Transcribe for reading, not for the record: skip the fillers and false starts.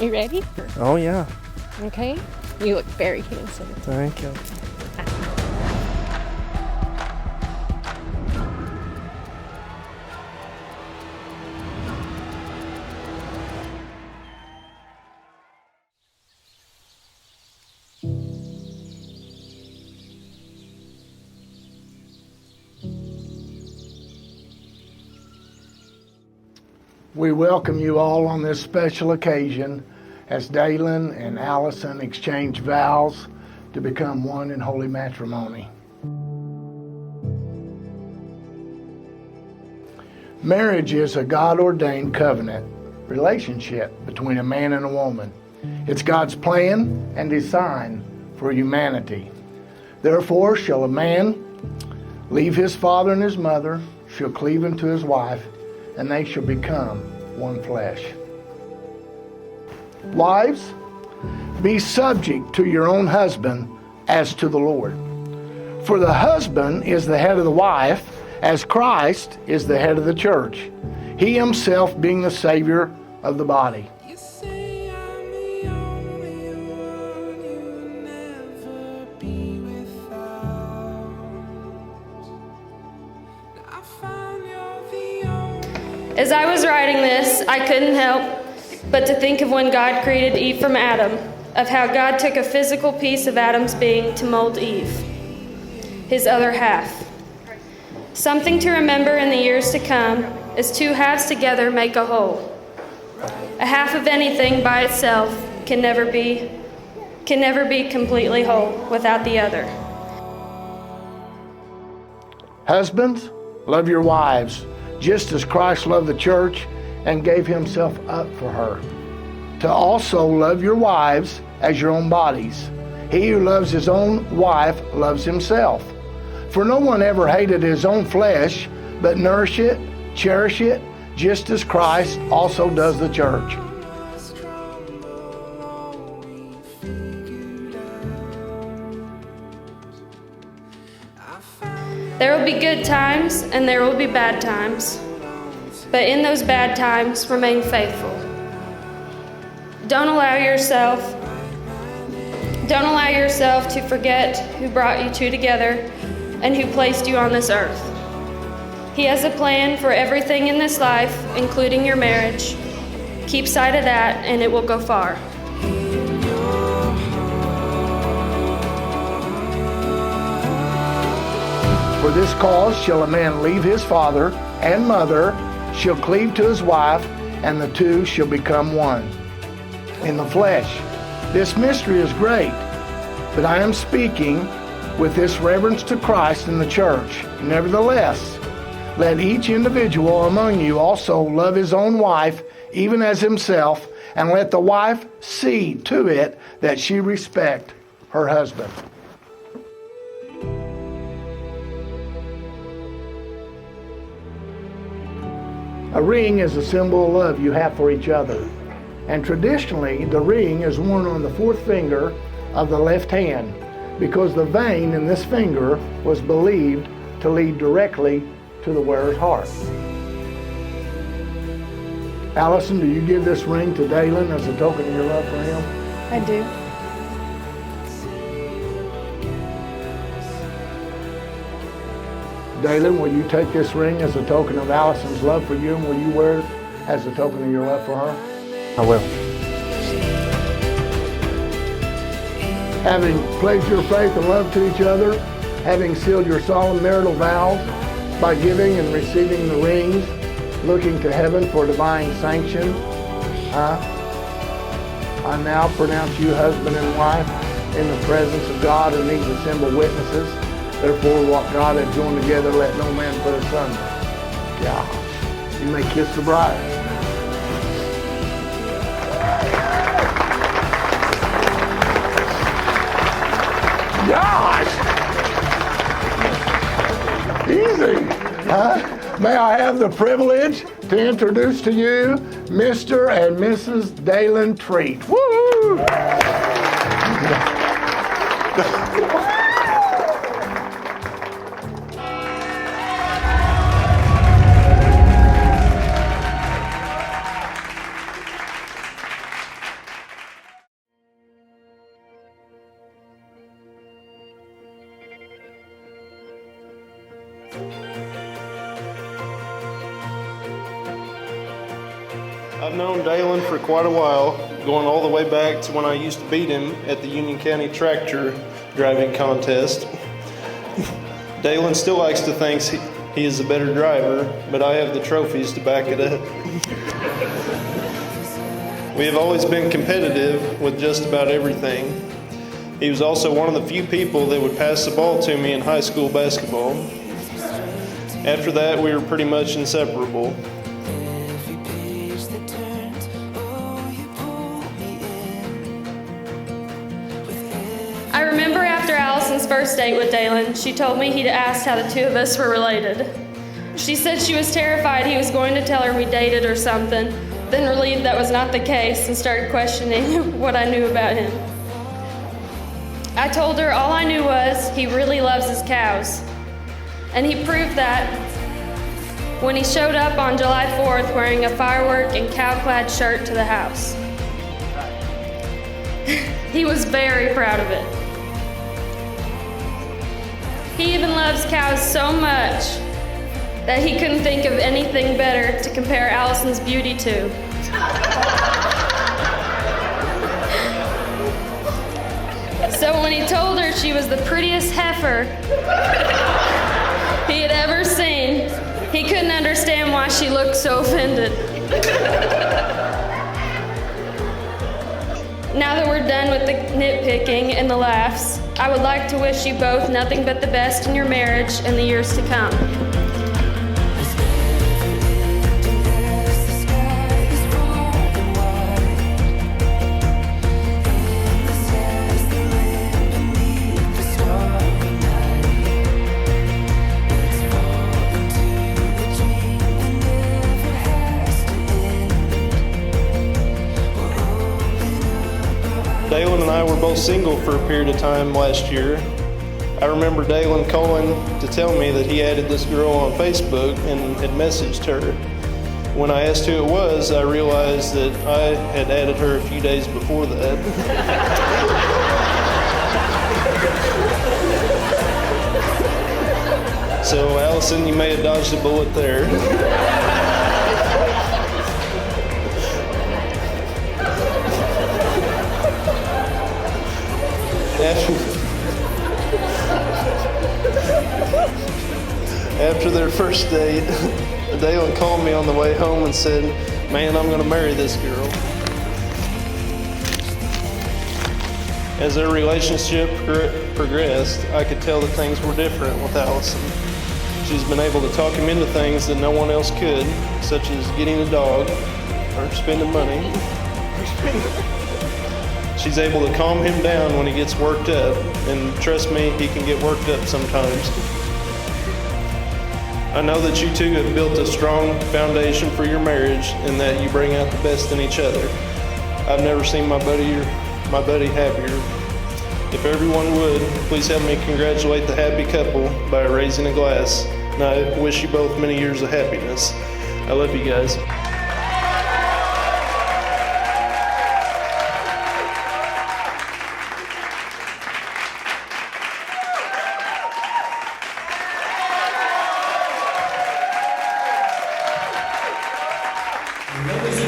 You ready? Oh, yeah. Okay. You look very handsome. Thank you. We welcome you all on this special occasion as Dalen and Allison exchange vows to become one in holy matrimony. Marriage is a God-ordained covenant relationship between a man and a woman. It's God's plan and design for humanity. Therefore shall a man leave his father and his mother, shall cleave unto his wife, and they shall become one flesh. Wives, be subject to your own husband as to the Lord. For the husband is the head of the wife, as Christ is the head of the church, he himself being the Savior of the body. As I was writing this, I couldn't help but to think of when God created Eve from Adam, of how God took a physical piece of Adam's being to mold Eve, his other half. Something to remember in the years to come, as two halves together make a whole. A half of anything by itself can never be completely whole without the other. Husbands, love your wives, just as Christ loved the church and gave himself up for her. To also love your wives as your own bodies. He who loves his own wife loves himself. For no one ever hated his own flesh, but nourish it, cherish it, just as Christ also does the church. There will be good times and there will be bad times, but in those bad times, remain faithful. Don't allow yourself to forget who brought you two together and who placed you on this earth. He has a plan for everything in this life, including your marriage. Keep sight of that and it will go far. For this cause shall a man leave his father and mother, shall cleave to his wife, and the two shall become one in the flesh. This mystery is great, but I am speaking with this reverence to Christ and the church. Nevertheless, let each individual among you also love his own wife, even as himself, and let the wife see to it that she respect her husband. A ring is a symbol of love you have for each other. And traditionally, the ring is worn on the fourth finger of the left hand because the vein in this finger was believed to lead directly to the wearer's heart. Allison, do you give this ring to Dalen as a token of your love for him? I do. Dalen, will you take this ring as a token of Allison's love for you, and will you wear it as a token of your love for her? I will. Having pledged your faith and love to each other, having sealed your solemn marital vows by giving and receiving the rings, looking to heaven for divine sanction, I now pronounce you husband and wife in the presence of God and these assembled witnesses. Therefore, what God hath joined together, let no man put asunder. Gosh, you may kiss the bride. Gosh! Easy, huh? May I have the privilege to introduce to you Mr. and Mrs. Dalen Treat. Woo! I've known Dalen for quite a while, going all the way back to when I used to beat him at the Union County tractor driving contest. Dalen still likes to think he is a better driver, but I have the trophies to back it up. We have always been competitive with just about everything. He was also one of the few people that would pass the ball to me in high school basketball. After that, we were pretty much inseparable. I remember after Allison's first date with Dalen, she told me he'd asked how the two of us were related. She said she was terrified he was going to tell her we dated or something, then relieved that was not the case and started questioning what I knew about him. I told her all I knew was he really loves his cows. And he proved that when he showed up on July 4th wearing a firework and cow-clad shirt to the house. He was very proud of it. He even loves cows so much that he couldn't think of anything better to compare Allison's beauty to. So when he told her she was the prettiest heifer he had ever seen, he couldn't understand why she looked so offended. Now that we're done with the nitpicking and the laughs, I would like to wish you both nothing but the best in your marriage in the years to come. Dalen and I were both single for a period of time last year. I remember Dalen calling to tell me that he added this girl on Facebook and had messaged her. When I asked who it was, I realized that I had added her a few days before that. So, Allison, you may have dodged a bullet there. After their first date, Dalen called me on the way home and said, "Man, I'm going to marry this girl." As their relationship progressed, I could tell that things were different with Allison. She's been able to talk him into things that no one else could, such as getting a dog or spending money. She's able to calm him down when he gets worked up, and trust me, he can get worked up sometimes. I know that you two have built a strong foundation for your marriage and that you bring out the best in each other. I've never seen my buddy happier. If everyone would, please help me congratulate the happy couple by raising a glass. And I wish you both many years of happiness. I love you guys. Ladies